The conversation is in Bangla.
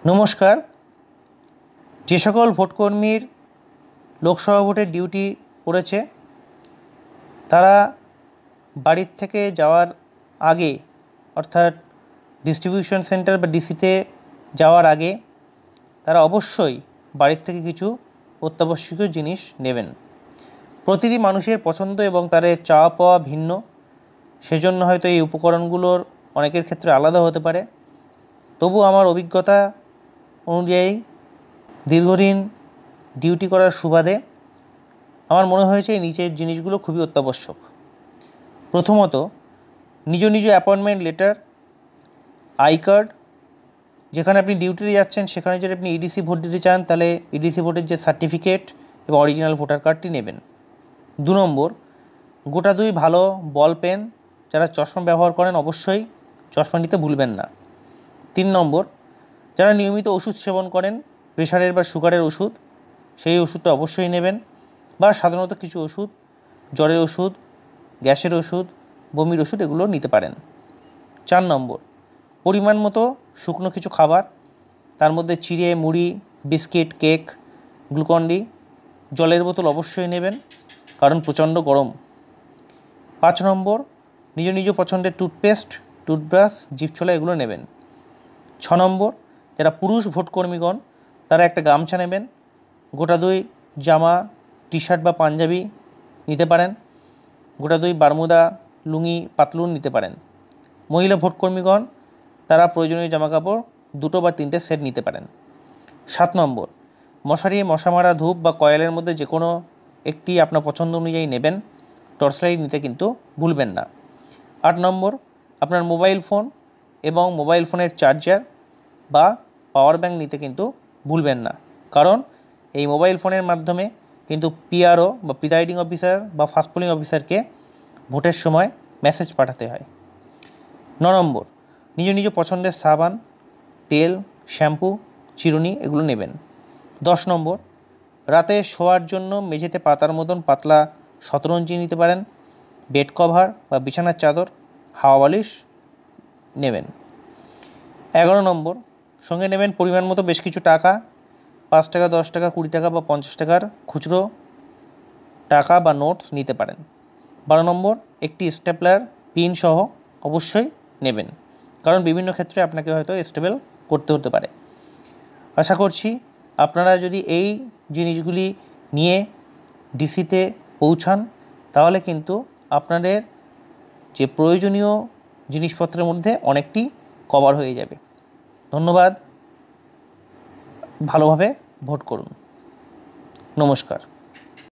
নমস্কার। যে সকল ভোটকর্মীর লোকসভা ভোটের ডিউটি পড়েছে তারা বাড়ির থেকে যাওয়ার আগে অর্থাৎ ডিস্ট্রিবিউশন সেন্টার বা ডিসিতে যাওয়ার আগে তারা অবশ্যই বাড়ির থেকে কিছু অত্যাবশ্যকীয় জিনিস নেবেন। প্রতিটি মানুষের পছন্দ এবং তাদের চাওয়া পাওয়া ভিন্ন, সেজন্য হয়তো এই উপকরণগুলোর অনেকের ক্ষেত্রে আলাদা হতে পারে। তবু আমার অভিজ্ঞতা অনুযায়ী দীর্ঘদিন ডিউটি করার সুবাদে আমার মনে হয়েছে এই নিচের জিনিসগুলো খুবই অত্যাবশ্যক। প্রথমত, নিজ অ্যাপয়েন্টমেন্ট লেটার, আই কার্ড। যেখানে আপনি ডিউটিতে যাচ্ছেন সেখানে যদি আপনি ইডিসি ভোট দিতে চান তাহলে ইডিসি ভোটের যে সার্টিফিকেট এবং অরিজিনাল ভোটার কার্ডটি নেবেন। 2 নম্বর, গোটা 2 ভালো বল পেন। যারা চশমা ব্যবহার করেন অবশ্যই চশমা নিতে ভুলবেন না। 3 নম্বর, যারা নিয়মিত ওষুধ সেবন করেন, প্রেশারের বা সুগারের ওষুধ, সেই ওষুধটা অবশ্যই নেবেন, বা সাধারণত কিছু ওষুধ, জ্বরের ওষুধ, গ্যাসের ওষুধ, বমির ওষুধ এগুলো নিতে পারেন। 4 নম্বর, পরিমাণ মতো শুকনো কিছু খাবার, তার মধ্যে চিড়ে, মুড়ি, বিস্কিট, কেক, গ্লুকন-ডি, জলের বোতল অবশ্যই নেবেন কারণ প্রচণ্ড গরম। 5 নম্বর, নিজ পছন্দের টুথপেস্ট, টুথব্রাশ, জিভছোলা এগুলো নেবেন। 6 নম্বর, যারা পুরুষ ভোটকর্মীগণ তারা একটা গামছা নেবেন, গোটা 2 জামা, টি শার্ট বা পাঞ্জাবি নিতে পারেন, গোটা 2 বারমুদা, লুঙ্গি, পাতলুন নিতে পারেন। মহিলা ভোটকর্মীগণ তারা প্রয়োজনীয় জামাকাপড় 2 বা 3টে সেট নিতে পারেন। 7 নম্বর, মশারি, মশা মারা ধূপ বা কয়েলের মধ্যে যে কোনো একটি আপনার পছন্দ অনুযায়ী নেবেন। টর্চ লাইট নিতে কিন্তু ভুলবেন না। 8 নম্বর, আপনার মোবাইল ফোন এবং মোবাইল ফোনের চার্জার বা পাওয়ার ব্যাঙ্ক নিতে কিন্তু ভুলবেন না, কারণ এই মোবাইল ফোনের মাধ্যমে কিন্তু পিআরও বা প্রিসাইডিং অফিসার বা ফার্স্ট পোলিং অফিসারকে ভোটের সময় মেসেজ পাঠাতে হয়। 9 নম্বর, নিজ পছন্দের সাবান, তেল, শ্যাম্পু, চিরুনি এগুলো নেবেন। 10 নম্বর, রাতে শোয়ার জন্য মেঝেতে পাতার মতন পাতলা শতরঞ্জি নিতে পারেন। বেড কভার বা বিছানার চাদর, হাওয়া বালিশ নেবেন। 11 নম্বর, সঙ্গে নেবেন পরিমাণ মতো বেশ কিছু টাকা, 5 টাকা, 10 টাকা, 20 টাকা বা 50 টাকার খুচরো টাকা বা নোটস নিতে পারেন। 12 নম্বর, একটি স্টেপলার পিন সহ অবশ্যই নেবেন, কারণ বিভিন্ন ক্ষেত্রে আপনাকে হয়তো স্টেপল করতে হতে পারে। আশা করছি আপনারা যদি এই জিনিসগুলি নিয়ে ডিসিতে পৌঁছান তাহলে কিন্তু আপনাদের যে প্রয়োজনীয় জিনিসপত্রের মধ্যে অনেকটি কভার হয়ে যাবে। ধন্যবাদ। ভালোভাবে ভোট করুন। নমস্কার।